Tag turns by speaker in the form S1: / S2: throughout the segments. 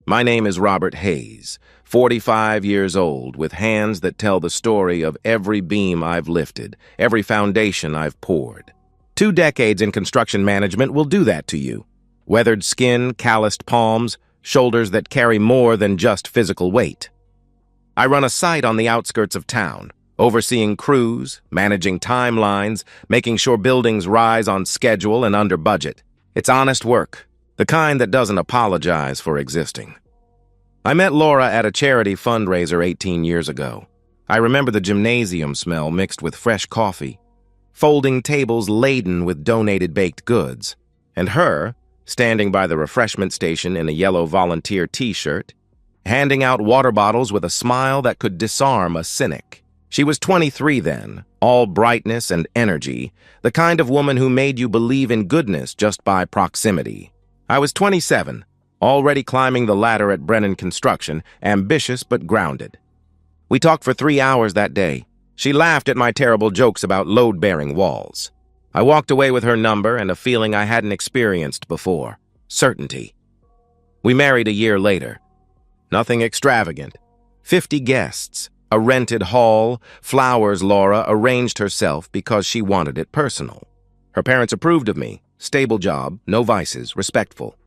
S1: My name is Robert Hayes, 45 years old, with hands that tell the story of every beam I've lifted, every foundation I've poured. 2 decades in construction management will do that to you. Weathered skin, calloused palms, shoulders that carry more than just physical weight. I run a site on the outskirts of town, overseeing crews, managing timelines, making sure buildings rise on schedule and under budget. It's honest work, the kind that doesn't apologize for existing. I met Laura at a charity fundraiser 18 years ago. I remember the gymnasium smell mixed with fresh coffee, folding tables laden with donated baked goods, and her standing by the refreshment station in a yellow volunteer t-shirt, handing out water bottles with a smile that could disarm a cynic. She was 23 then, all brightness and energy, the kind of woman who made you believe in goodness just by proximity. I was 27, already climbing the ladder at Brennan Construction, ambitious but grounded. We talked for 3 hours that day. She laughed at my terrible jokes about load-bearing walls. I walked away with her number and a feeling I hadn't experienced before: certainty. We married a year later. Nothing extravagant. 50 guests, a rented hall, flowers Laura arranged herself because she wanted it personal. Her parents approved of me. Stable job, no vices, respectful.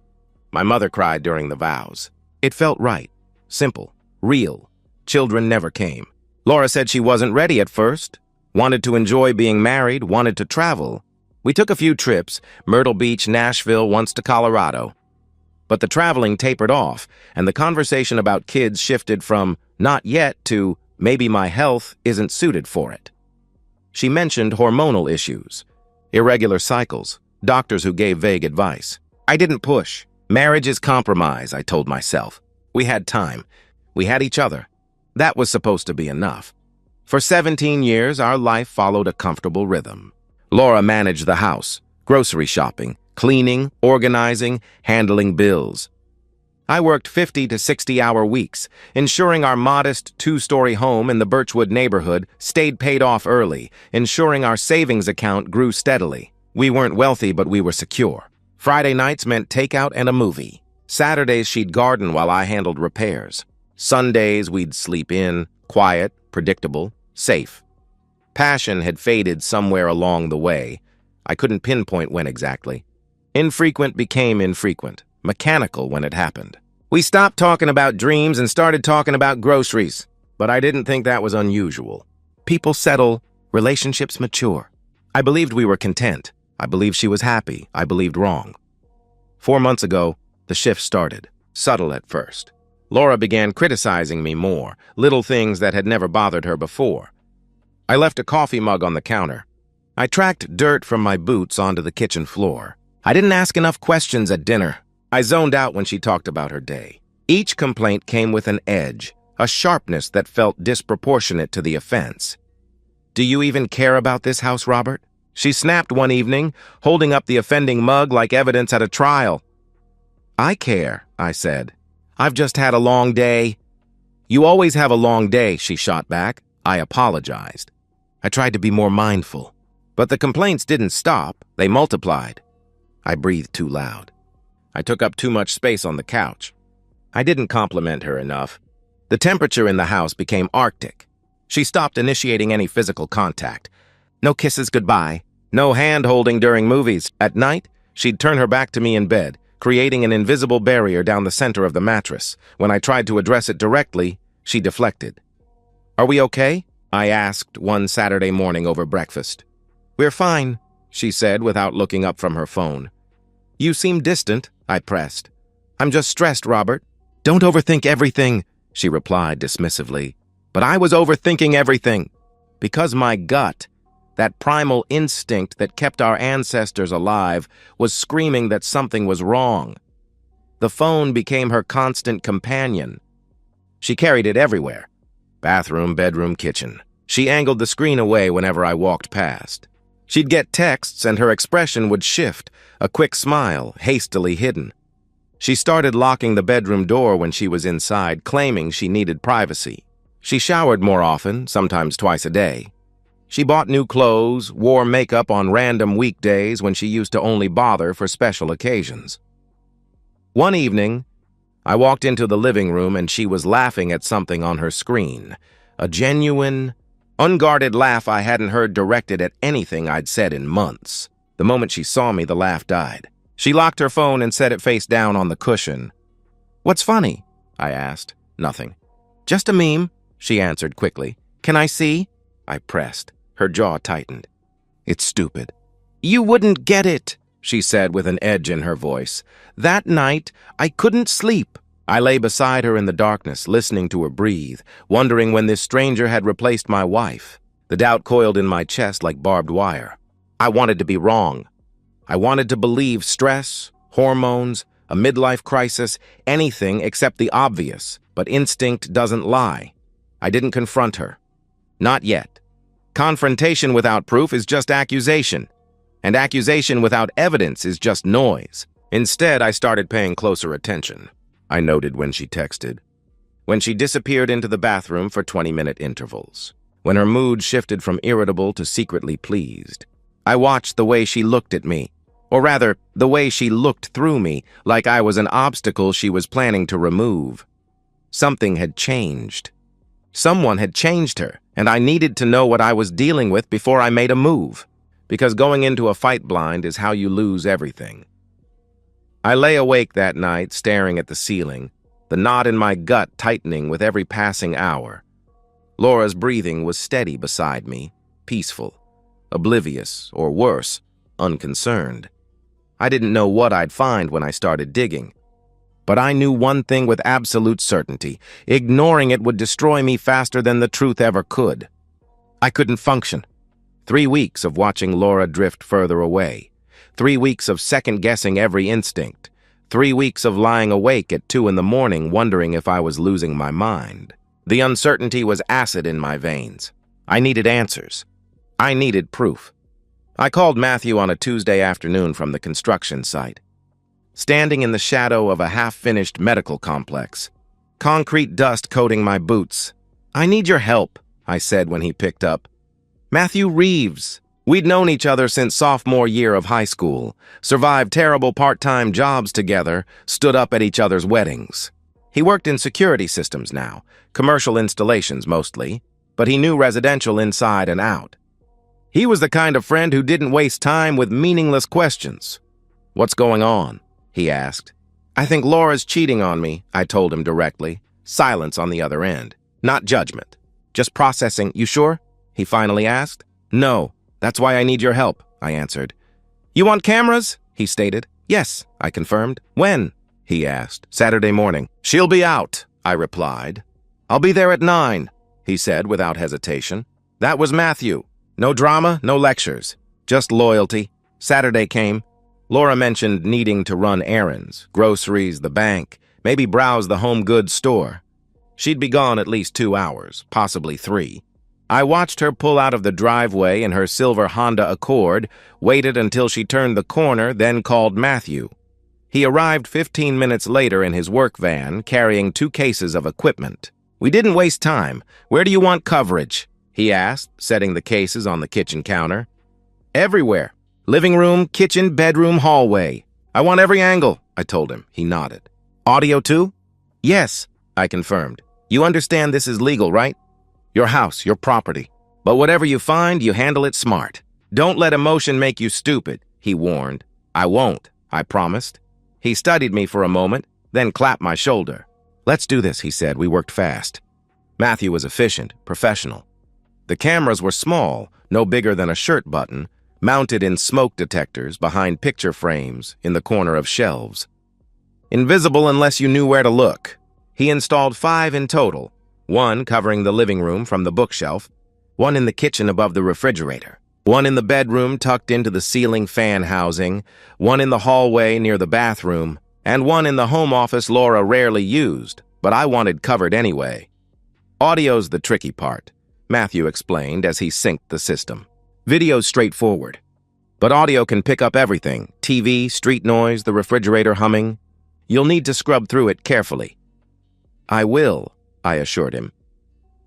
S1: My mother cried during the vows. It felt right, simple, real. Children never came. Laura said she wasn't ready at first, wanted to enjoy being married, wanted to travel. We took a few trips, Myrtle Beach, Nashville, once to Colorado. But the traveling tapered off, and the conversation about kids shifted from not yet to maybe my health isn't suited for it. She mentioned hormonal issues, irregular cycles, doctors who gave vague advice. I didn't push. Marriage is compromise, I told myself. We had time. We had each other. That was supposed to be enough. For 17 years, our life followed a comfortable rhythm. Laura managed the house, grocery shopping, cleaning, organizing, handling bills. I worked 50 to 60-hour weeks, ensuring our modest 2-story home in the Birchwood neighborhood stayed paid off early, ensuring our savings account grew steadily. We weren't wealthy, but we were secure. Friday nights meant takeout and a movie. Saturdays she'd garden while I handled repairs. Sundays we'd sleep in, quiet, predictable, safe. Passion had faded somewhere along the way. I couldn't pinpoint when exactly. Infrequent became infrequent, mechanical when it happened. We stopped talking about dreams and started talking about groceries, but I didn't think that was unusual. People settle, relationships mature. I believed we were content. I believed she was happy. I believed wrong. 4 months ago, the shift started, subtle at first. Laura began criticizing me more, little things that had never bothered her before. I left a coffee mug on the counter. I tracked dirt from my boots onto the kitchen floor. I didn't ask enough questions at dinner. I zoned out when she talked about her day. Each complaint came with an edge, a sharpness that felt disproportionate to the offense. "Do you even care about this house, Robert?" She snapped one evening, holding up the offending mug like evidence at a trial. "I care," I said. "I've just had a long day." "You always have a long day," she shot back. I apologized. I tried to be more mindful. But the complaints didn't stop. They multiplied. I breathed too loud. I took up too much space on the couch. I didn't compliment her enough. The temperature in the house became Arctic. She stopped initiating any physical contact. No kisses goodbye. No hand-holding during movies. At night, she'd turn her back to me in bed, creating an invisible barrier down the center of the mattress. When I tried to address it directly, she deflected. "Are we okay?" I asked one Saturday morning over breakfast. "We're fine," she said without looking up from her phone. "You seem distant," I pressed. "I'm just stressed, Robert." "Don't overthink everything," she replied dismissively. But I was overthinking everything. Because my gut, that primal instinct that kept our ancestors alive, was screaming that something was wrong. The phone became her constant companion. She carried it everywhere. Bathroom, bedroom, kitchen. She angled the screen away whenever I walked past. She'd get texts and her expression would shift, a quick smile, hastily hidden. She started locking the bedroom door when she was inside, claiming she needed privacy. She showered more often, sometimes twice a day. She bought new clothes, wore makeup on random weekdays when she used to only bother for special occasions. One evening, I walked into the living room and she was laughing at something on her screen. A genuine, unguarded laugh I hadn't heard directed at anything I'd said in months. The moment she saw me, the laugh died. She locked her phone and set it face down on the cushion. "What's funny?" I asked. "Nothing." "Just a meme," she answered quickly. "Can I see?" I pressed. Her jaw tightened. "It's stupid." "You wouldn't get it," she said with an edge in her voice. "That night, I couldn't sleep." I lay beside her in the darkness, listening to her breathe, wondering when this stranger had replaced my wife. The doubt coiled in my chest like barbed wire. I wanted to be wrong. I wanted to believe stress, hormones, a midlife crisis, anything except the obvious, but instinct doesn't lie. I didn't confront her. Not yet. Confrontation without proof is just accusation, and accusation without evidence is just noise. Instead, I started paying closer attention. I noted when she texted, when she disappeared into the bathroom for 20-minute intervals, when her mood shifted from irritable to secretly pleased. I watched the way she looked at me, or rather, the way she looked through me, like I was an obstacle she was planning to remove. Something had changed. Someone had changed her, and I needed to know what I was dealing with before I made a move, because going into a fight blind is how you lose everything. I lay awake that night, staring at the ceiling, the knot in my gut tightening with every passing hour. Laura's breathing was steady beside me, peaceful, oblivious, or worse, unconcerned. I didn't know what I'd find when I started digging, but I knew one thing with absolute certainty: ignoring it would destroy me faster than the truth ever could. I couldn't function. 3 weeks of watching Laura drift further away. 3 weeks of second-guessing every instinct. 3 weeks of lying awake at 2 in the morning wondering if I was losing my mind. The uncertainty was acid in my veins. I needed answers. I needed proof. I called Matthew on a Tuesday afternoon from the construction site. Standing in the shadow of a half-finished medical complex, concrete dust coating my boots. "I need your help," I said when he picked up. "Matthew Reeves." We'd known each other since sophomore year of high school, survived terrible part-time jobs together, stood up at each other's weddings. He worked in security systems now, commercial installations mostly, but he knew residential inside and out. He was the kind of friend who didn't waste time with meaningless questions. "What's going on?" he asked. "I think Laura's cheating on me," I told him directly. Silence on the other end. Not judgment. Just processing. "You sure?" he finally asked. "No. That's why I need your help," I answered. "You want cameras?" he stated. "Yes," I confirmed. "When?" he asked. "Saturday morning." "She'll be out," I replied. "I'll be there at 9, he said without hesitation. That was Matthew. No drama, no lectures. Just loyalty. Saturday came. Laura mentioned needing to run errands, groceries, the bank, maybe browse the home goods store. She'd be gone at least 2 hours, possibly 3. I watched her pull out of the driveway in her silver Honda Accord, waited until she turned the corner, then called Matthew. He arrived 15 minutes later in his work van, carrying 2 cases of equipment. "We didn't waste time. Where do you want coverage?" he asked, setting the cases on the kitchen counter. "Everywhere. Living room, kitchen, bedroom, hallway. I want every angle," I told him. He nodded. "Audio too?" "Yes," I confirmed. "You understand this is legal, right? Your house, your property. But whatever you find, you handle it smart. Don't let emotion make you stupid," he warned. "I won't," I promised. He studied me for a moment, then clapped my shoulder. "Let's do this," he said. We worked fast. Matthew was efficient, professional. The cameras were small, no bigger than a shirt button, mounted in smoke detectors behind picture frames in the corner of shelves. Invisible unless you knew where to look. He installed 5 in total. 1 covering the living room from the bookshelf, 1 in the kitchen above the refrigerator, 1 in the bedroom tucked into the ceiling fan housing, 1 in the hallway near the bathroom, and 1 in the home office Laura rarely used, but I wanted covered anyway. "Audio's the tricky part," Matthew explained as he synced the system. "Video's straightforward, but audio can pick up everything: TV, street noise, the refrigerator humming. You'll need to scrub through it carefully." "I will," I assured him.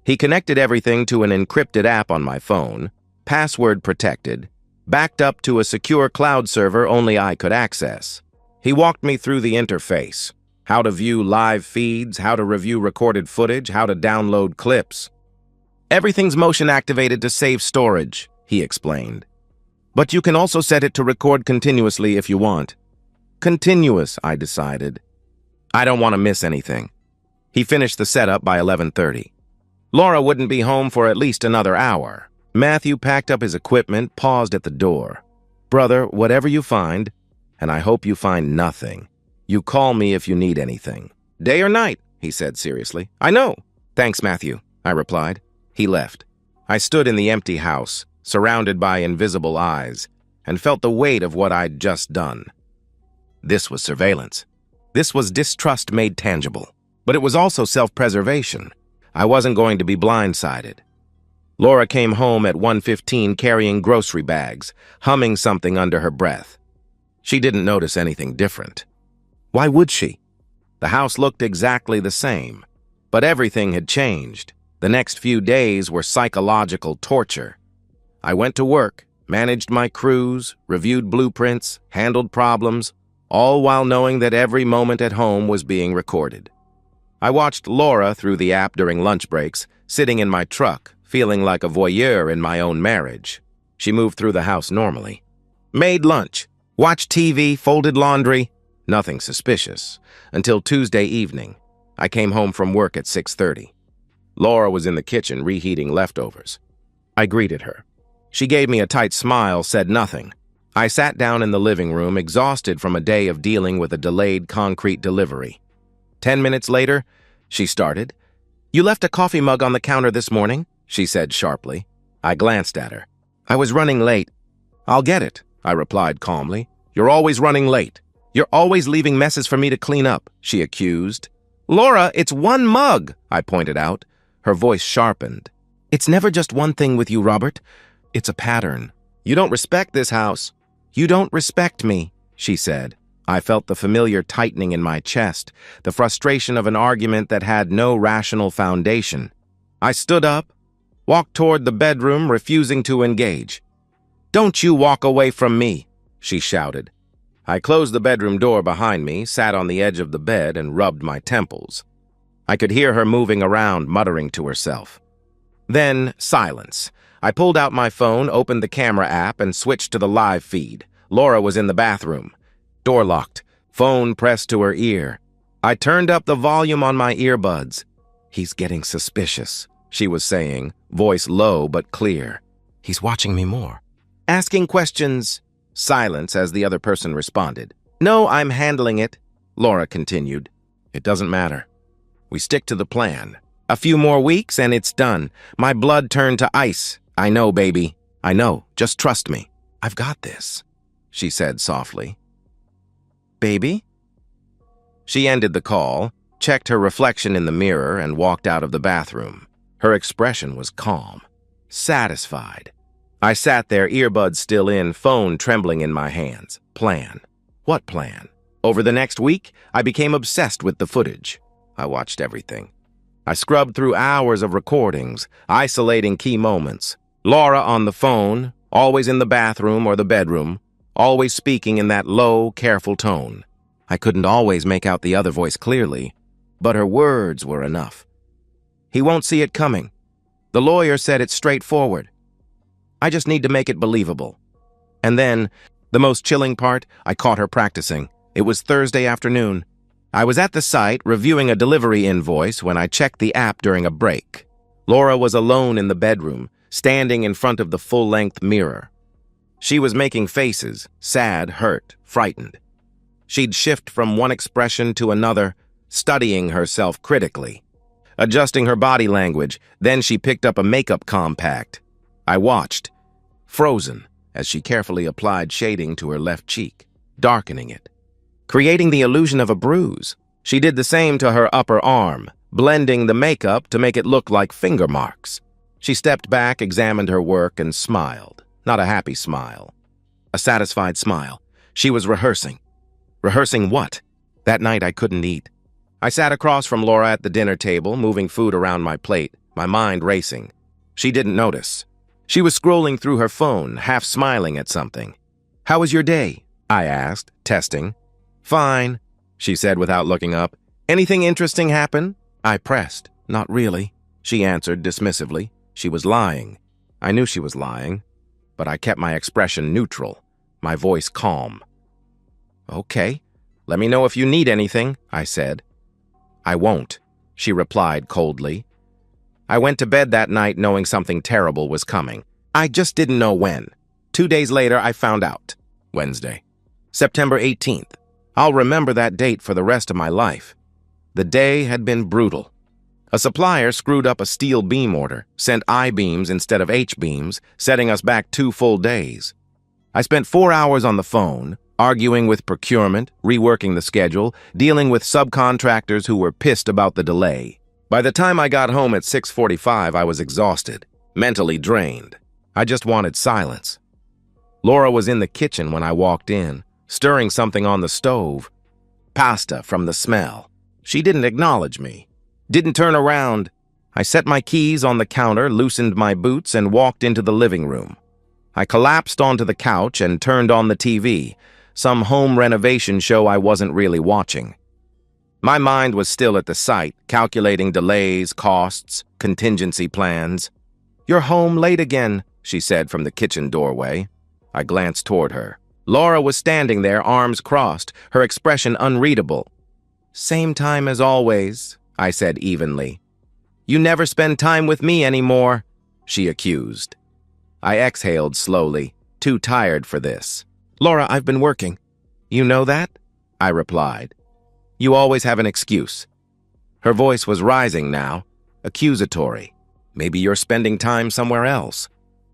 S1: He connected everything to an encrypted app on my phone, password protected, backed up to a secure cloud server only I could access. He walked me through the interface, How to view live feeds, how to review recorded footage, how to download clips. Everything's motion activated to save storage, he explained. But you can also set it to record continuously if you want. Continuous, I decided. I don't want to miss anything. He finished the setup by 11:30. Laura wouldn't be home for at least another hour. Matthew packed up his equipment, paused at the door. Brother, whatever you find, and I hope you find nothing, you call me if you need anything. Day or night, he said seriously. I know. Thanks, Matthew, I replied. He left. I stood in the empty house, surrounded by invisible eyes, and felt the weight of what I'd just done. This was surveillance. This was distrust made tangible. But it was also self-preservation. I wasn't going to be blindsided. Laura came home at 1:15 carrying grocery bags, humming something under her breath. She didn't notice anything different. Why would she? The house looked exactly the same, but everything had changed. The next few days were psychological torture. I went to work, managed my crews, reviewed blueprints, handled problems, all while knowing that every moment at home was being recorded. I watched Laura through the app during lunch breaks, sitting in my truck, feeling like a voyeur in my own marriage. She moved through the house normally. Made lunch, watched TV, folded laundry. Nothing suspicious. Until Tuesday evening. I came home from work at 6:30. Laura was in the kitchen reheating leftovers. I greeted her. She gave me a tight smile, said nothing. I sat down in the living room, exhausted from a day of dealing with a delayed concrete delivery. 10 minutes later, she started. You left a coffee mug on the counter this morning, she said sharply. I glanced at her. I was running late. I'll get it, I replied calmly. You're always running late. You're always leaving messes for me to clean up, she accused. Laura, it's one mug, I pointed out. Her voice sharpened. It's never just one thing with you, Robert. It's a pattern. You don't respect this house. You don't respect me, she said. I felt the familiar tightening in my chest, the frustration of an argument that had no rational foundation. I stood up, walked toward the bedroom, refusing to engage. Don't you walk away from me, she shouted. I closed the bedroom door behind me, sat on the edge of the bed, and rubbed my temples. I could hear her moving around, muttering to herself. Then, silence. I pulled out my phone, opened the camera app, and switched to the live feed. Laura was in the bathroom. Door locked, phone pressed to her ear. I turned up the volume on my earbuds. He's getting suspicious, she was saying, voice low but clear. He's watching me more. Asking questions. Silence as the other person responded. No, I'm handling it, Laura continued. It doesn't matter. We stick to the plan. A few more weeks and it's done. My blood turned to ice. I know, baby. I know. Just trust me. I've got this, she said softly. Baby? She ended the call, checked her reflection in the mirror, and walked out of the bathroom. Her expression was calm, satisfied. I sat there, earbuds still in, phone trembling in my hands. Plan. What plan? Over the next week, I became obsessed with the footage. I watched everything. I scrubbed through hours of recordings, isolating key moments. Laura on the phone, always in the bathroom or the bedroom, always speaking in that low, careful tone. I couldn't always make out the other voice clearly, but her words were enough. He won't see it coming. The lawyer said it's straightforward. I just need to make it believable. And then, the most chilling part, I caught her practicing. It was Thursday afternoon. I was at the site reviewing a delivery invoice when I checked the app during a break. Laura was alone in the bedroom, standing in front of the full-length mirror. She was making faces, sad, hurt, frightened. She'd shift from one expression to another, studying herself critically, adjusting her body language. Then she picked up a makeup compact. I watched, frozen, as she carefully applied shading to her left cheek, darkening it, creating the illusion of a bruise. She did the same to her upper arm, blending the makeup to make it look like finger marks. She stepped back, examined her work, and smiled. Not a happy smile. A satisfied smile. She was rehearsing. Rehearsing what? That night I couldn't eat. I sat across from Laura at the dinner table, moving food around my plate, my mind racing. She didn't notice. She was scrolling through her phone, half smiling at something. How was your day? I asked, testing. Fine. she said without looking up. Anything interesting happen? I pressed. Not really, she answered dismissively. She was lying. I knew she was lying, but I kept my expression neutral, my voice calm. Okay, let me know if you need anything, I said. I won't, she replied coldly. I went to bed that night knowing something terrible was coming. I just didn't know when. 2 days later, I found out. Wednesday, September 18th. I'll remember that date for the rest of my life. The day had been brutal. A supplier screwed up a steel beam order, sent I-beams instead of H-beams, setting us back 2 full days. I spent 4 hours on the phone, arguing with procurement, reworking the schedule, dealing with subcontractors who were pissed about the delay. By the time I got home at 6:45, I was exhausted, mentally drained. I just wanted silence. Laura was in the kitchen when I walked in, stirring something on the stove. Pasta from the smell. She didn't acknowledge me. Didn't turn around. I set my keys on the counter, loosened my boots, and walked into the living room. I collapsed onto the couch and turned on the TV, some home renovation show I wasn't really watching. My mind was still at the site, calculating delays, costs, contingency plans. You're home late again, she said from the kitchen doorway. I glanced toward her. Laura was standing there, arms crossed, her expression unreadable. Same time as always, I said evenly. You never spend time with me anymore, she accused. I exhaled slowly, too tired for this. Laura, I've been working. You know that? I replied. You always have an excuse. Her voice was rising now, accusatory. Maybe you're spending time somewhere else.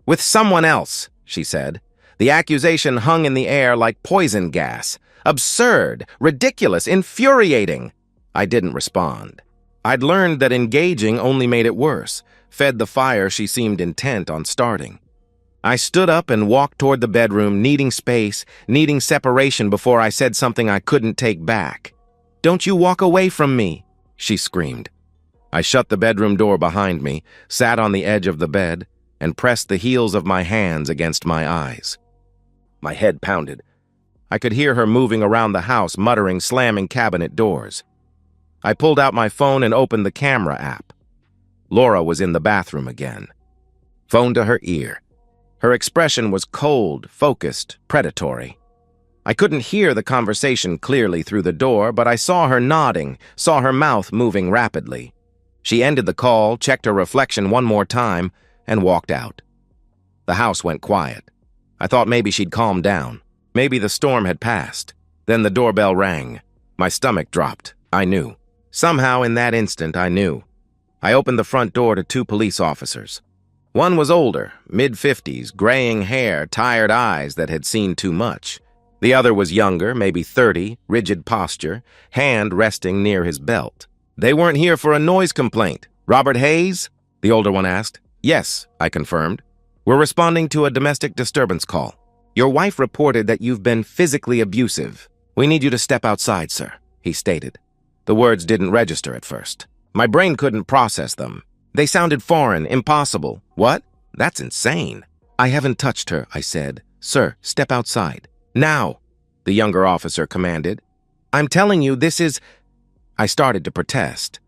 S1: With someone else, she said. The accusation hung in the air like poison gas. Absurd, ridiculous, infuriating. I didn't respond. I'd learned that engaging only made it worse, fed the fire she seemed intent on starting. I stood up and walked toward the bedroom, needing space, needing separation before I said something I couldn't take back. Don't you walk away from me, she screamed. I shut the bedroom door behind me, sat on the edge of the bed, and pressed the heels of my hands against my eyes. My head pounded. I could hear her moving around the house, muttering, slamming cabinet doors. I pulled out my phone and opened the camera app. Laura was in the bathroom again. Phone to her ear. Her expression was cold, focused, predatory. I couldn't hear the conversation clearly through the door, but I saw her nodding, saw her mouth moving rapidly. She ended the call, checked her reflection one more time, and walked out. The house went quiet. I thought maybe she'd calm down. Maybe the storm had passed. Then the doorbell rang. My stomach dropped. I knew. Somehow in that instant, I knew. I opened the front door to 2 police officers. One was older, mid-50s, graying hair, tired eyes that had seen too much. The other was younger, maybe 30, rigid posture, hand resting near his belt. They weren't here for a noise complaint. Robert Hayes? The older one asked. Yes, I confirmed. We're responding to a domestic disturbance call. Your wife reported that you've been physically abusive. We need you to step outside, sir, he stated. The words didn't register at first. My brain couldn't process them. They sounded foreign, impossible. What? That's insane. I haven't touched her, I said. Sir, step outside. Now, the younger officer commanded. I'm telling you, this is... I started to protest.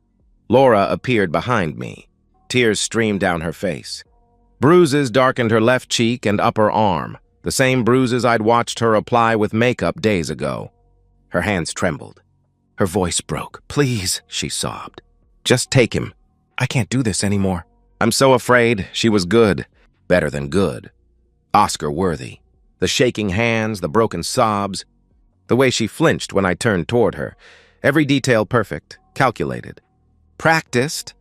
S1: Laura appeared behind me. Tears streamed down her face. Bruises darkened her left cheek and upper arm, the same bruises I'd watched her apply with makeup days ago. Her hands trembled. Her voice broke. Please, she sobbed. Just take him. I can't do this anymore. I'm so afraid. She was good. Better than good. Oscar-worthy. The shaking hands, the broken sobs, the way she flinched when I turned toward her. Every detail perfect, calculated. Practiced?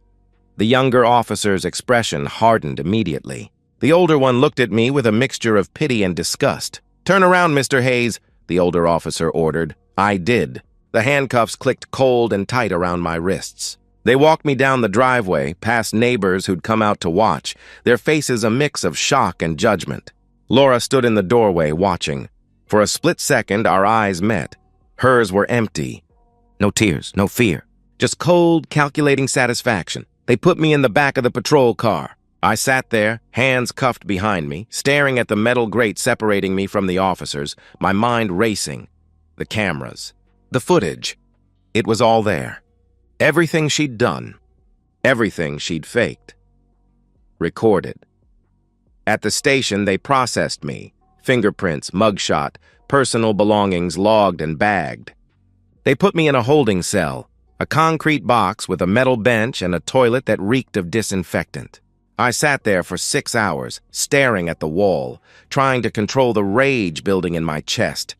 S1: The younger officer's expression hardened immediately. The older one looked at me with a mixture of pity and disgust. Turn around, Mr. Hayes, the older officer ordered. I did. The handcuffs clicked cold and tight around my wrists. They walked me down the driveway, past neighbors who'd come out to watch, their faces a mix of shock and judgment. Laura stood in the doorway, watching. For a split second, our eyes met. Hers were empty. No tears, no fear. Just cold, calculating satisfaction. They put me in the back of the patrol car. I sat there, hands cuffed behind me, staring at the metal grate separating me from the officers, my mind racing. The cameras. The footage. It was all there. Everything she'd done. Everything she'd faked. Recorded. At the station, they processed me. Fingerprints, mugshot, personal belongings logged and bagged. They put me in a holding cell, a concrete box with a metal bench and a toilet that reeked of disinfectant. I sat there for 6 hours, staring at the wall, trying to control the rage building in my chest.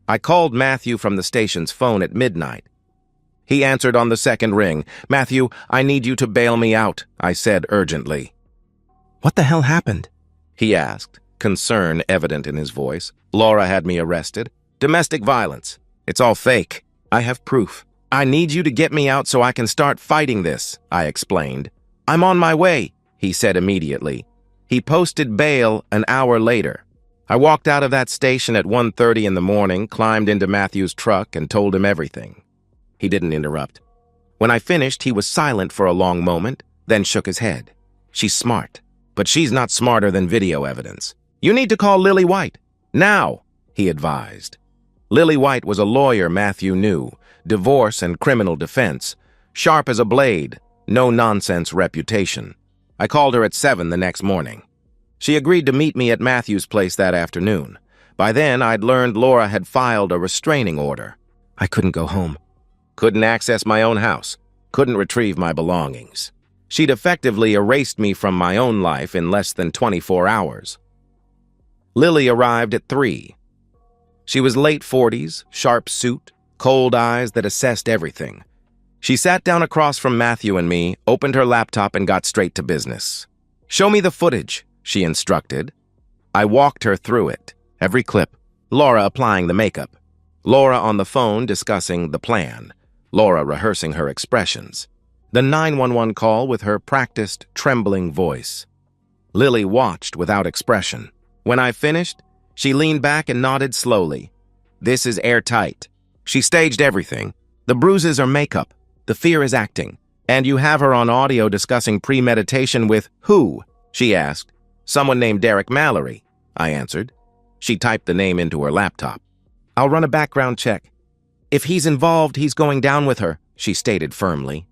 S1: I called Matthew from the station's phone at midnight. He answered on the second ring. "Matthew, I need you to bail me out," I said urgently. "What the hell happened?" he asked, concern evident in his voice. "Laura had me arrested. Domestic violence. It's all fake. I have proof. I need you to get me out so I can start fighting this," I explained. "I'm on my way," he said immediately. He posted bail an hour later. I walked out of that station at 1:30 in the morning, climbed into Matthew's truck, and told him everything. He didn't interrupt. When I finished, he was silent for a long moment, then shook his head. "She's smart, but she's not smarter than video evidence. You need to call Lily White. Now," he advised. Lily White was a lawyer Matthew knew, divorce and criminal defense, sharp as a blade, no-nonsense reputation. I called her at 7 the next morning. She agreed to meet me at Matthew's place that afternoon. By then, I'd learned Laura had filed a restraining order. I couldn't go home. Couldn't access my own house. Couldn't retrieve my belongings. She'd effectively erased me from my own life in less than 24 hours. Lily arrived at 3. She was late 40s, sharp suit, cold eyes that assessed everything. She sat down across from Matthew and me, opened her laptop, and got straight to business. "Show me the footage," she instructed. I walked her through it. Every clip. Laura applying the makeup. Laura on the phone discussing the plan. Laura rehearsing her expressions. The 911 call with her practiced, trembling voice. Lily watched without expression. When I finished, she leaned back and nodded slowly. "This is airtight. She staged everything. The bruises are makeup. The fear is acting. And you have her on audio discussing premeditation with who?" she asked. "Someone named Derek Mallory," I answered. She typed the name into her laptop. "I'll run a background check. If he's involved, he's going down with her," she stated firmly.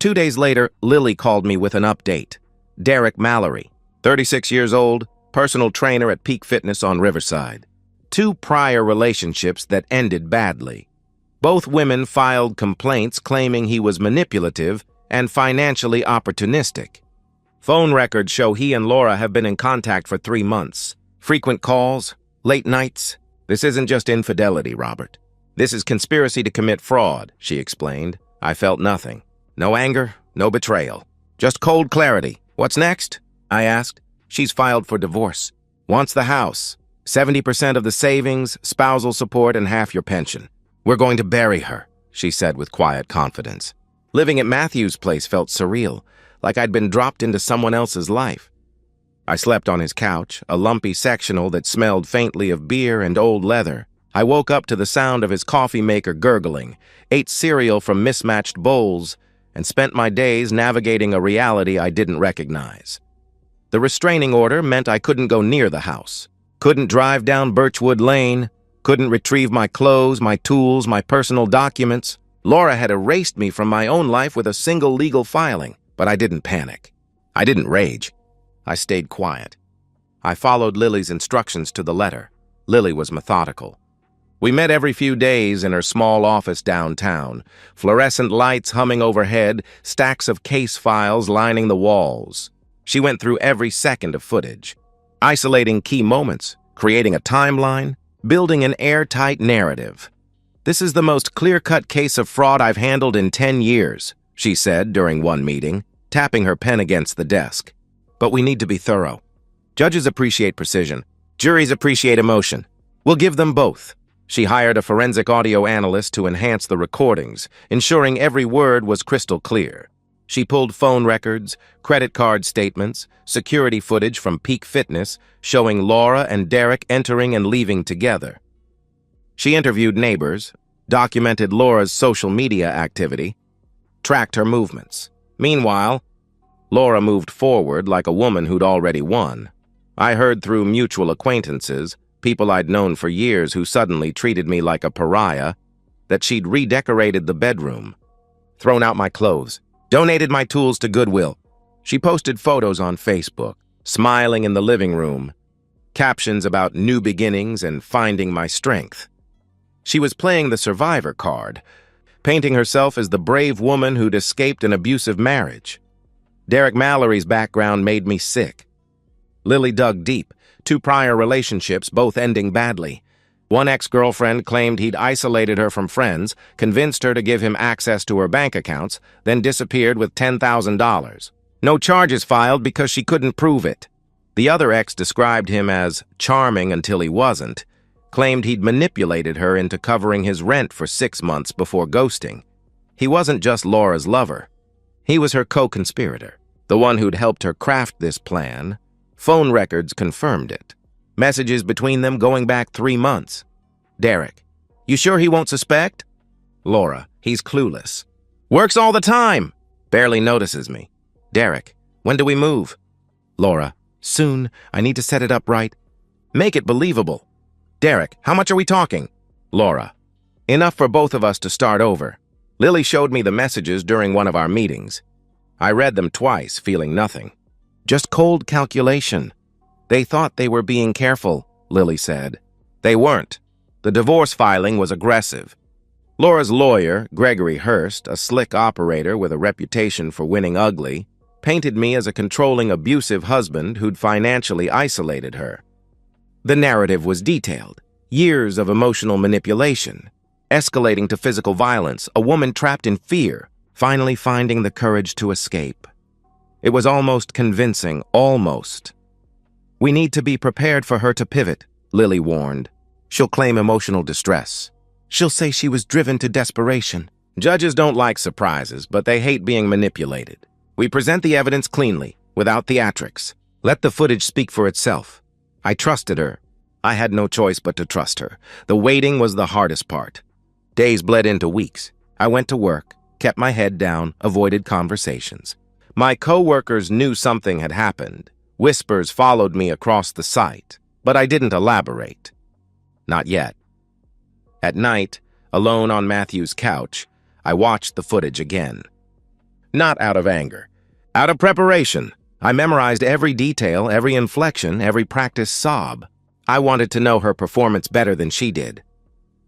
S1: 2 days later, Lily called me with an update. Derek Mallory, 36 years old, personal trainer at Peak Fitness on Riverside. 2 prior relationships that ended badly. Both women filed complaints claiming he was manipulative and financially opportunistic. Phone records show he and Laura have been in contact for 3 months. Frequent calls, late nights. "This isn't just infidelity, Robert. This is conspiracy to commit fraud," she explained. I felt nothing. No anger, no betrayal. Just cold clarity. "What's next?" I asked. "She's filed for divorce. Wants the house. 70% of the savings, spousal support, and half your pension. We're going to bury her," she said with quiet confidence. Living at Matthew's place felt surreal, like I'd been dropped into someone else's life. I slept on his couch, a lumpy sectional that smelled faintly of beer and old leather. I woke up to the sound of his coffee maker gurgling, ate cereal from mismatched bowls, and spent my days navigating a reality I didn't recognize. The restraining order meant I couldn't go near the house, couldn't drive down Birchwood Lane, couldn't retrieve my clothes, my tools, my personal documents. Laura had erased me from my own life with a single legal filing, but I didn't panic. I didn't rage. I stayed quiet. I followed Lily's instructions to the letter. Lily was methodical. We met every few days in her small office downtown, fluorescent lights humming overhead, stacks of case files lining the walls. She went through every second of footage, isolating key moments, creating a timeline, building an airtight narrative. "This is the most clear-cut case of fraud I've handled in 10 years, she said during one meeting, tapping her pen against the desk. "But we need to be thorough. Judges appreciate precision. Juries appreciate emotion. We'll give them both." She hired a forensic audio analyst to enhance the recordings, ensuring every word was crystal clear. She pulled phone records, credit card statements, security footage from Peak Fitness, showing Laura and Derek entering and leaving together. She interviewed neighbors, documented Laura's social media activity, tracked her movements. Meanwhile, Laura moved forward like a woman who'd already won. I heard through mutual acquaintances, people I'd known for years who suddenly treated me like a pariah, that she'd redecorated the bedroom, thrown out my clothes, donated my tools to Goodwill. She posted photos on Facebook, smiling in the living room, captions about new beginnings and finding my strength. She was playing the survivor card, painting herself as the brave woman who'd escaped an abusive marriage. Derek Mallory's background made me sick. Lily dug deep, 2 prior relationships, both ending badly. One ex-girlfriend claimed he'd isolated her from friends, convinced her to give him access to her bank accounts, then disappeared with $10,000. No charges filed because she couldn't prove it. The other ex described him as charming until he wasn't, claimed he'd manipulated her into covering his rent for 6 months before ghosting. He wasn't just Laura's lover. He was her co-conspirator, the one who'd helped her craft this plan. Phone records confirmed it. Messages between them going back 3 months. Derek: "You sure he won't suspect?" Laura: "He's clueless. Works all the time. Barely notices me." Derek: "When do we move?" Laura: "Soon. I need to set it up right." Make it believable. Derek: "How much are we talking?" Laura: "Enough for both of us to start over." Lily showed me the messages during one of our meetings. I read them twice, feeling nothing. Just cold calculation. They thought they were being careful, Lily said. They weren't. The divorce filing was aggressive. Laura's lawyer, Gregory Hurst, a slick operator with a reputation for winning ugly, painted me as a controlling, abusive husband who'd financially isolated her. The narrative was detailed. Years of emotional manipulation, escalating to physical violence, a woman trapped in fear, finally finding the courage to escape. It was almost convincing, almost. "We need to be prepared for her to pivot," Lily warned. "She'll claim emotional distress. She'll say she was driven to desperation." Judges don't like surprises, but they hate being manipulated. We present the evidence cleanly, without theatrics. Let the footage speak for itself. I trusted her. I had no choice but to trust her. The waiting was the hardest part. Days bled into weeks. I went to work, kept my head down, avoided conversations. My co-workers knew something had happened. Whispers followed me across the site, but I didn't elaborate. Not yet. At night, alone on Matthew's couch, I watched the footage again. Not out of anger. Out of preparation. I memorized every detail, every inflection, every practice sob. I wanted to know her performance better than she did.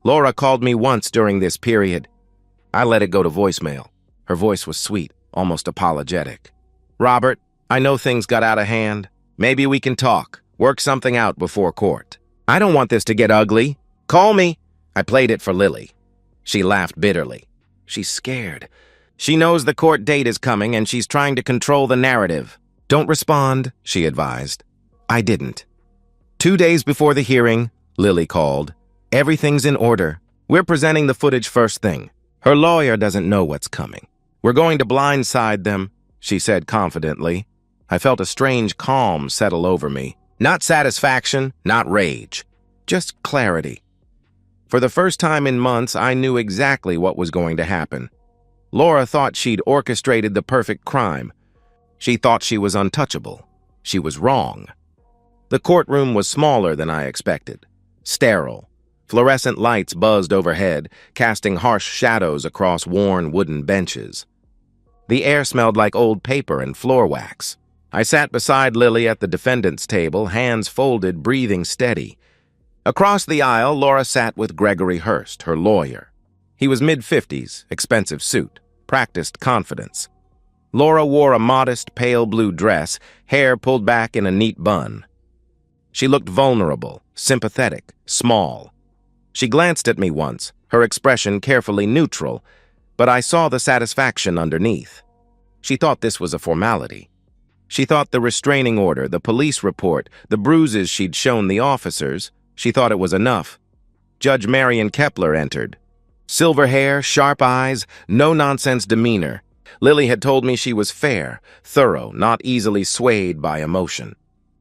S1: Laura called me once during this period. I let it go to voicemail. Her voice was sweet, almost apologetic. "Robert, I know things got out of hand. Maybe we can talk, work something out before court. I don't want this to get ugly. Call me." I played it for Lily. She laughed bitterly. She's scared. She knows the court date is coming and she's trying to control the narrative. "Don't respond," she advised. I didn't. 2 days before the hearing, Lily called. "Everything's in order. We're presenting the footage first thing. Her lawyer doesn't know what's coming. We're going to blindside them," she said confidently. I felt a strange calm settle over me. Not satisfaction, not rage. Just clarity. For the first time in months, I knew exactly what was going to happen. Laura thought she'd orchestrated the perfect crime. She thought she was untouchable. She was wrong. The courtroom was smaller than I expected. Sterile. Fluorescent lights buzzed overhead, casting harsh shadows across worn wooden benches. The air smelled like old paper and floor wax. I sat beside Lily at the defendant's table, hands folded, breathing steady. Across the aisle, Laura sat with Gregory Hurst, her lawyer. He was mid-50s, expensive suit, practiced confidence. Laura wore a modest, pale blue dress, hair pulled back in a neat bun. She looked vulnerable, sympathetic, small. She glanced at me once, her expression carefully neutral, but I saw the satisfaction underneath. She thought this was a formality. She thought the restraining order, the police report, the bruises she'd shown the officers, she thought it was enough. Judge Marion Kepler entered. Silver hair, sharp eyes, no-nonsense demeanor. Lily had told me she was fair, thorough, not easily swayed by emotion.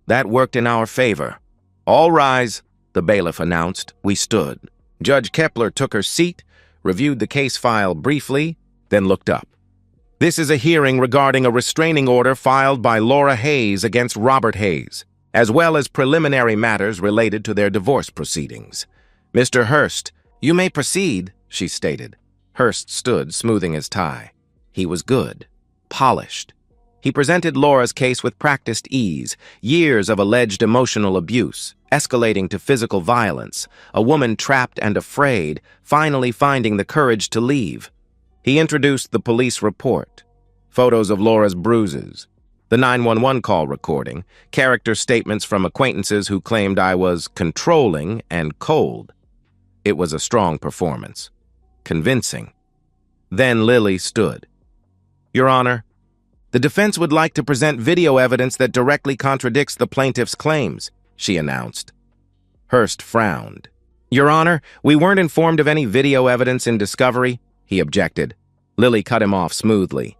S1: That worked in our favor. "All rise," the bailiff announced. We stood. Judge Kepler took her seat, reviewed the case file briefly, then looked up. "This is a hearing regarding a restraining order filed by Laura Hayes against Robert Hayes, as well as preliminary matters related to their divorce proceedings. Mr. Hurst, you may proceed," she stated. Hurst stood, smoothing his tie. He was good, polished. He presented Laura's case with practiced ease, years of alleged emotional abuse, escalating to physical violence, a woman trapped and afraid, finally finding the courage to leave. He introduced the police report, photos of Laura's bruises, the 911 call recording, character statements from acquaintances who claimed I was controlling and cold. It was a strong performance. Convincing. Then Lily stood. Your Honor, the defense would like to present video evidence that directly contradicts the plaintiff's claims, she announced. Hurst frowned. Your Honor, we weren't informed of any video evidence in discovery, he objected. Lily cut him off smoothly.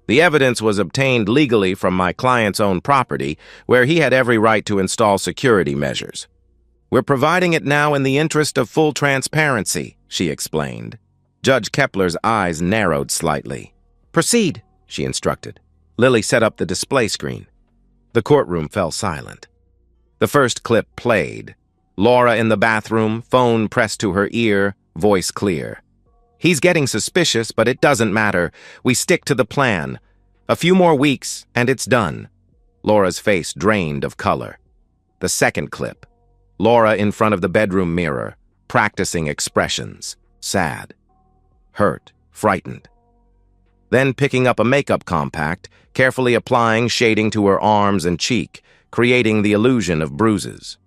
S1: The evidence was obtained legally from my client's own property, where he had every right to install security measures. We're providing it now in the interest of full transparency, she explained. Judge Kepler's eyes narrowed slightly. Proceed, she instructed. Lily set up the display screen. The courtroom fell silent. The first clip played. Laura in the bathroom, phone pressed to her ear, voice clear. He's getting suspicious, but it doesn't matter. We stick to the plan. A few more weeks, and it's done. Laura's face drained of color. The second clip. Laura in front of the bedroom mirror, practicing expressions. Sad. Hurt. Frightened. Then picking up a makeup compact, carefully applying shading to her arms and cheek, creating the illusion of bruises.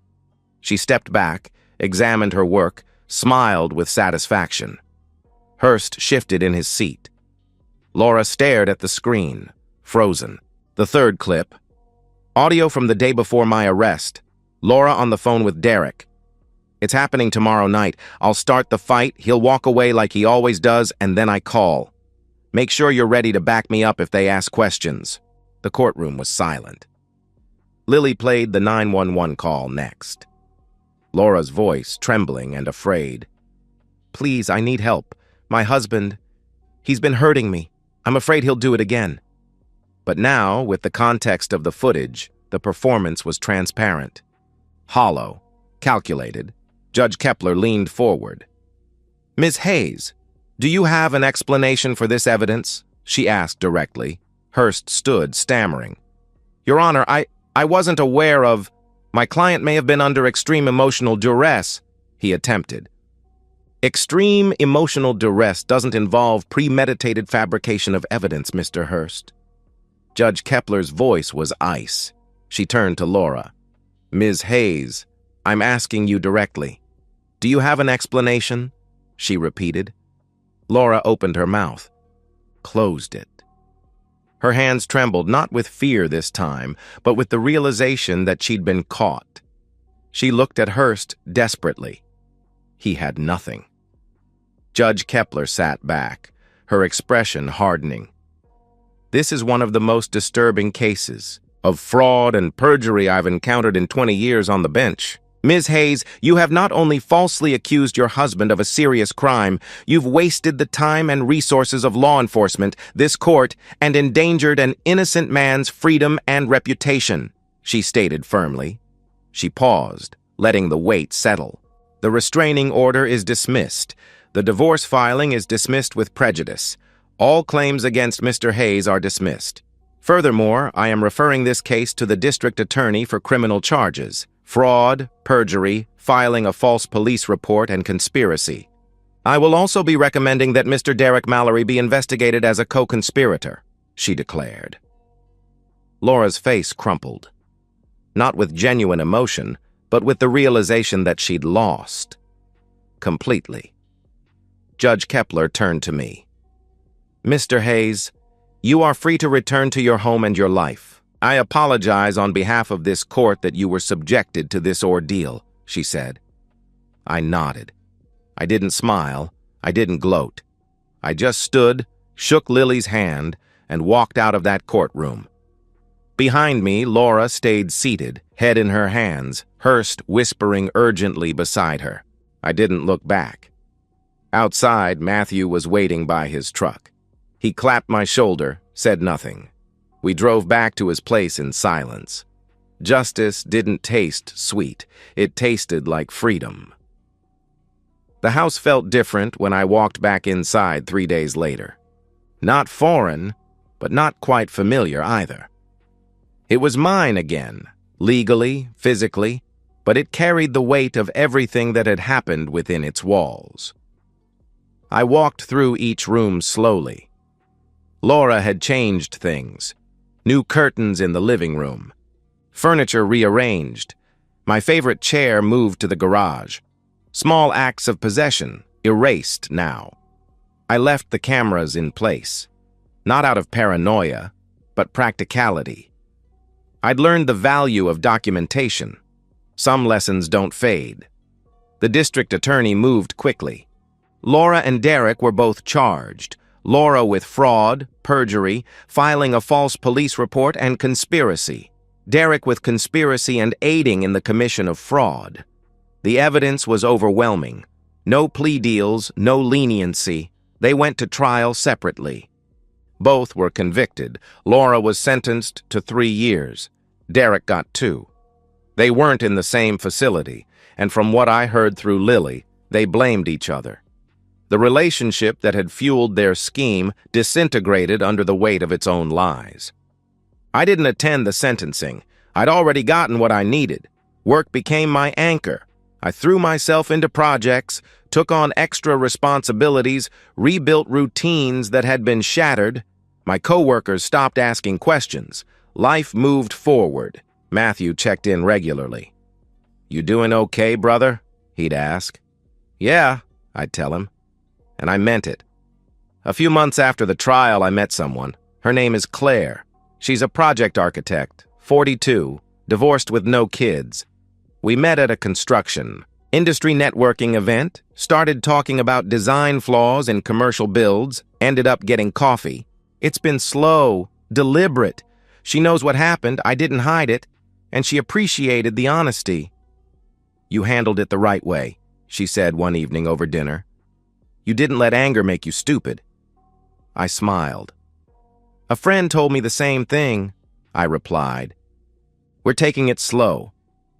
S1: She stepped back, examined her work, smiled with satisfaction. Hurst shifted in his seat. Laura stared at the screen, frozen. The third clip. Audio from the day before my arrest. Laura on the phone with Derek. It's happening tomorrow night. I'll start the fight, he'll walk away like he always does, and then I call. Make sure you're ready to back me up if they ask questions. The courtroom was silent. Lily played the 911 call next. Laura's voice trembling and afraid. Please, I need help. My husband, he's been hurting me. I'm afraid he'll do it again. But now, with the context of the footage, the performance was transparent. Hollow, calculated. Judge Kepler leaned forward. Ms. Hayes, do you have an explanation for this evidence? She asked directly. Hurst stood, stammering. Your Honor, I wasn't aware of... My client may have been under extreme emotional duress, he attempted. Extreme emotional duress doesn't involve premeditated fabrication of evidence, Mr. Hurst. Judge Kepler's voice was ice. She turned to Laura. Ms. Hayes, I'm asking you directly. Do you have an explanation? She repeated. Laura opened her mouth, closed it. Her hands trembled, not with fear this time, but with the realization that she'd been caught. She looked at Hurst desperately. He had nothing. Judge Kepler sat back, her expression hardening. This is one of the most disturbing cases of fraud and perjury I've encountered in 20 years on the bench. Ms. Hayes, you have not only falsely accused your husband of a serious crime, you've wasted the time and resources of law enforcement, this court, and endangered an innocent man's freedom and reputation, she stated firmly. She paused, letting the weight settle. The restraining order is dismissed. The divorce filing is dismissed with prejudice. All claims against Mr. Hayes are dismissed. Furthermore, I am referring this case to the district attorney for criminal charges. Fraud, perjury, filing a false police report, and conspiracy. I will also be recommending that Mr. Derek Mallory be investigated as a co-conspirator, she declared. Laura's face crumpled. Not with genuine emotion, but with the realization that she'd lost. Completely. Judge Kepler turned to me. Mr. Hayes, you are free to return to your home and your life. I apologize on behalf of this court that you were subjected to this ordeal, she said. I nodded. I didn't smile. I didn't gloat. I just stood, shook Lily's hand, and walked out of that courtroom. Behind me, Laura stayed seated, head in her hands, Hurst whispering urgently beside her. I didn't look back. Outside, Matthew was waiting by his truck. He clapped my shoulder, said nothing. We drove back to his place in silence. Justice didn't taste sweet. It tasted like freedom. The house felt different when I walked back inside 3 days later. Not foreign, but not quite familiar either. It was mine again, legally, physically, but it carried the weight of everything that had happened within its walls. I walked through each room slowly. Laura had changed things. New curtains in the living room. Furniture rearranged. My favorite chair moved to the garage. Small acts of possession, erased now. I left the cameras in place. Not out of paranoia, but practicality. I'd learned the value of documentation. Some lessons don't fade. The district attorney moved quickly. Laura and Derek were both charged. Laura with fraud, perjury, filing a false police report, and conspiracy. Derek with conspiracy and aiding in the commission of fraud. The evidence was overwhelming. No plea deals, no leniency. They went to trial separately. Both were convicted. Laura was sentenced to 3 years. Derek got 2. They weren't in the same facility, and from what I heard through Lily, they blamed each other. The relationship that had fueled their scheme disintegrated under the weight of its own lies. I didn't attend the sentencing. I'd already gotten what I needed. Work became my anchor. I threw myself into projects, took on extra responsibilities, rebuilt routines that had been shattered. My coworkers stopped asking questions. Life moved forward. Matthew checked in regularly. "You doing okay, brother?" he'd ask. "Yeah," I'd tell him. And I meant it. A few months after the trial, I met someone. Her name is Claire. She's a project architect, 42, divorced with no kids. We met at a construction, industry networking event, started talking about design flaws in commercial builds, ended up getting coffee. It's been slow, deliberate. She knows what happened, I didn't hide it, and she appreciated the honesty. "You handled it the right way," she said one evening over dinner. "You didn't let anger make you stupid." I smiled. "A friend told me the same thing," I replied. "We're taking it slow.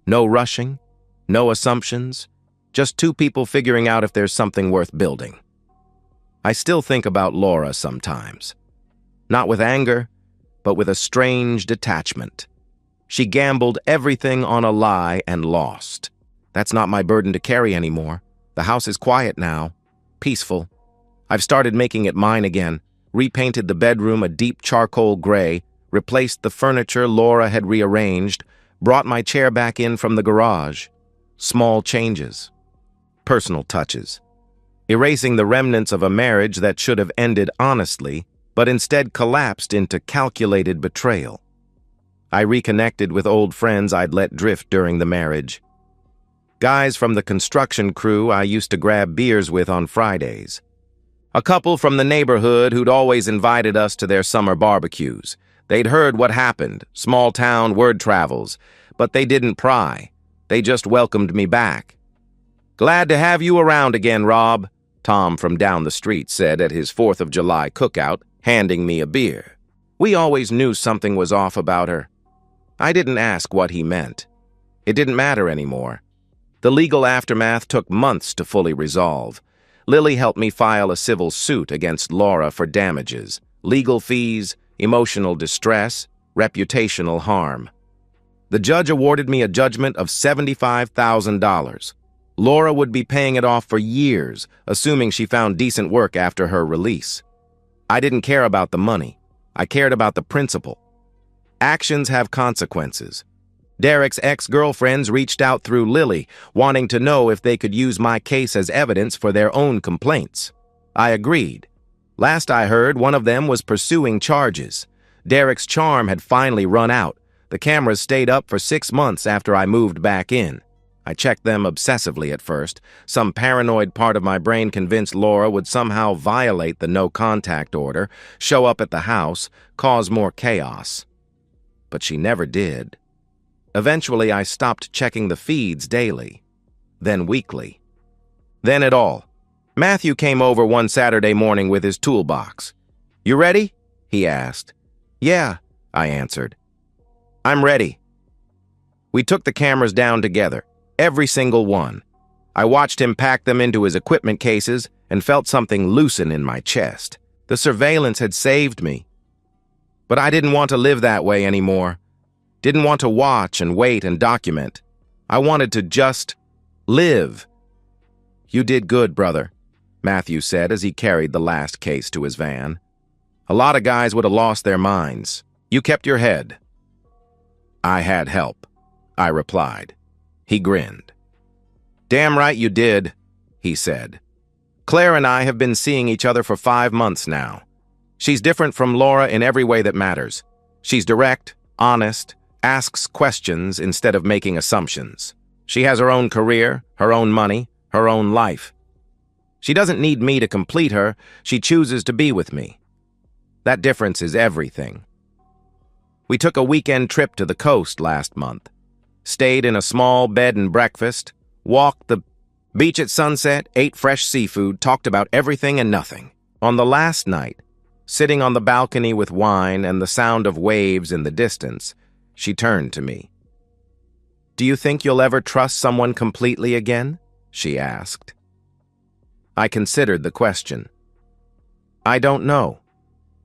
S1: No rushing, no assumptions, just 2 people figuring out if there's something worth building." I still think about Laura sometimes. Not with anger, but with a strange detachment. She gambled everything on a lie and lost. That's not my burden to carry anymore. The house is quiet now, peaceful. I've started making it mine again, repainted the bedroom a deep charcoal gray, replaced the furniture Laura had rearranged, brought my chair back in from the garage. Small changes. Personal touches. Erasing the remnants of a marriage that should have ended honestly, but instead collapsed into calculated betrayal. I reconnected with old friends I'd let drift during the marriage. Guys from the construction crew I used to grab beers with on Fridays. A couple from the neighborhood who'd always invited us to their summer barbecues. They'd heard what happened, small town word travels, but they didn't pry. They just welcomed me back. "Glad to have you around again, Rob," Tom from down the street said at his 4th of July cookout, handing me a beer. We always knew something was off about her. I didn't ask what he meant. It didn't matter anymore. The legal aftermath took months to fully resolve. Lily helped me file a civil suit against Laura for damages, legal fees, emotional distress, reputational harm. The judge awarded me a judgment of $75,000. Laura would be paying it off for years, assuming she found decent work after her release. I didn't care about the money. I cared about the principle. Actions have consequences. Derek's ex-girlfriends reached out through Lily, wanting to know if they could use my case as evidence for their own complaints. I agreed. Last I heard, one of them was pursuing charges. Derek's charm had finally run out. The cameras stayed up for 6 months after I moved back in. I checked them obsessively at first. Some paranoid part of my brain convinced Laura would somehow violate the no-contact order, show up at the house, cause more chaos. But she never did. Eventually, I stopped checking the feeds daily, then weekly. Then it all. Matthew came over one Saturday morning with his toolbox. "You ready?" he asked. "Yeah," I answered. "I'm ready." We took the cameras down together, every single one. I watched him pack them into his equipment cases and felt something loosen in my chest. The surveillance had saved me. But I didn't want to live that way anymore. Didn't want to watch and wait and document. I wanted to just live. "You did good, brother," Matthew said as he carried the last case to his van. "A lot of guys would have lost their minds. You kept your head." "I had help," I replied. He grinned. "Damn right you did," he said. "Claire and I have been seeing each other for 5 months now. She's different from Laura in every way that matters. She's direct, honest, asks questions instead of making assumptions. She has her own career, her own money, her own life. She doesn't need me to complete her, she chooses to be with me. That difference is everything. We took a weekend trip to the coast last month. Stayed in a small bed and breakfast, walked the beach at sunset, ate fresh seafood, talked about everything and nothing. On the last night, sitting on the balcony with wine and the sound of waves in the distance, she turned to me. "Do you think you'll ever trust someone completely again?" she asked. I considered the question. "I don't know.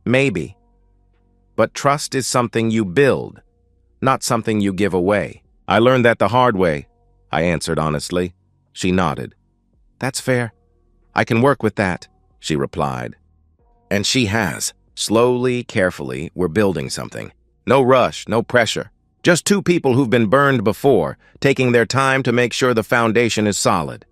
S1: Maybe. But trust is something you build, not something you give away." "I learned that the hard way," I answered honestly. She nodded. "That's fair. I can work with that," she replied. And she has. Slowly, carefully, we're building something. No rush, no pressure. Just two people who've been burned before, taking their time to make sure the foundation is solid.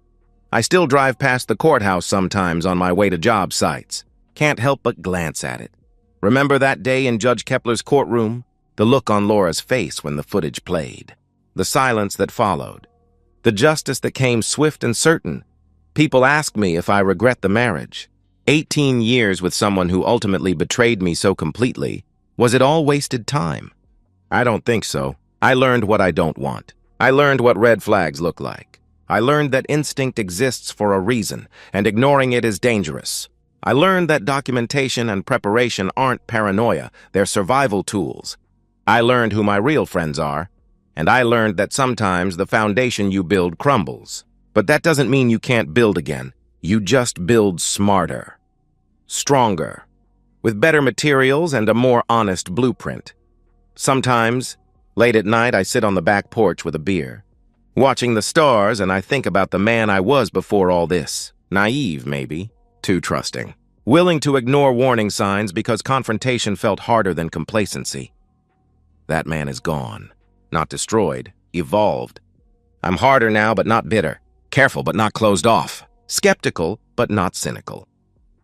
S1: I still drive past the courthouse sometimes on my way to job sites. Can't help but glance at it. Remember that day in Judge Kepler's courtroom? The look on Laura's face when the footage played. The silence that followed. The justice that came swift and certain. People ask me if I regret the marriage. 18 years with someone who ultimately betrayed me so completely. Was it all wasted time? I don't think so. I learned what I don't want. I learned what red flags look like. I learned that instinct exists for a reason, and ignoring it is dangerous. I learned that documentation and preparation aren't paranoia, they're survival tools. I learned who my real friends are, and I learned that sometimes the foundation you build crumbles. But that doesn't mean you can't build again. You just build smarter, stronger, with better materials and a more honest blueprint. Sometimes, late at night, I sit on the back porch with a beer, watching the stars, and I think about the man I was before all this. Naive, maybe. Too trusting. Willing to ignore warning signs because confrontation felt harder than complacency. That man is gone. Not destroyed. Evolved. I'm harder now, but not bitter. Careful, but not closed off. Skeptical, but not cynical.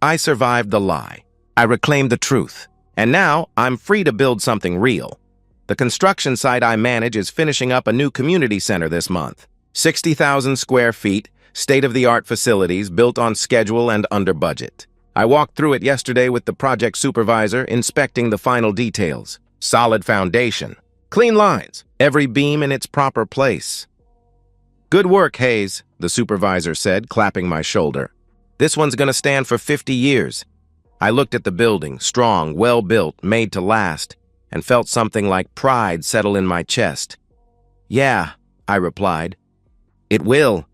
S1: I survived the lie. I reclaimed the truth. And now, I'm free to build something real. The construction site I manage is finishing up a new community center this month. 60,000 square feet, state-of-the-art facilities built on schedule and under budget. I walked through it yesterday with the project supervisor, inspecting the final details. Solid foundation. Clean lines. Every beam in its proper place. "Good work, Hayes," the supervisor said, clapping my shoulder. "This one's gonna stand for 50 years. I looked at the building, strong, well-built, made to last, and felt something like pride settle in my chest. "Yeah," I replied. "It will,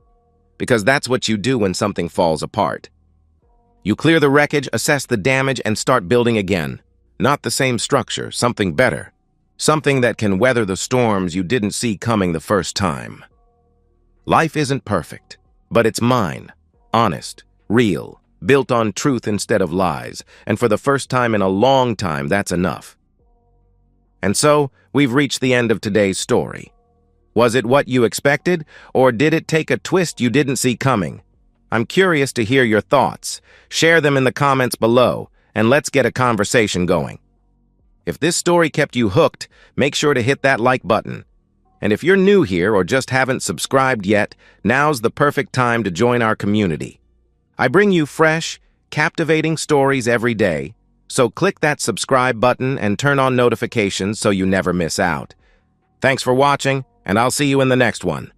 S1: because that's what you do when something falls apart. You clear the wreckage, assess the damage, and start building again. Not the same structure, something better. Something that can weather the storms you didn't see coming the first time. Life isn't perfect, but it's mine. Honest, real, built on truth instead of lies, and for the first time in a long time, that's enough." And so, we've reached the end of today's story. Was it what you expected, or did it take a twist you didn't see coming? I'm curious to hear your thoughts. Share them in the comments below, and let's get a conversation going. If this story kept you hooked, make sure to hit that like button. And if you're new here or just haven't subscribed yet, now's the perfect time to join our community. I bring you fresh, captivating stories every day, so click that subscribe button and turn on notifications so you never miss out. Thanks for watching, and I'll see you in the next one.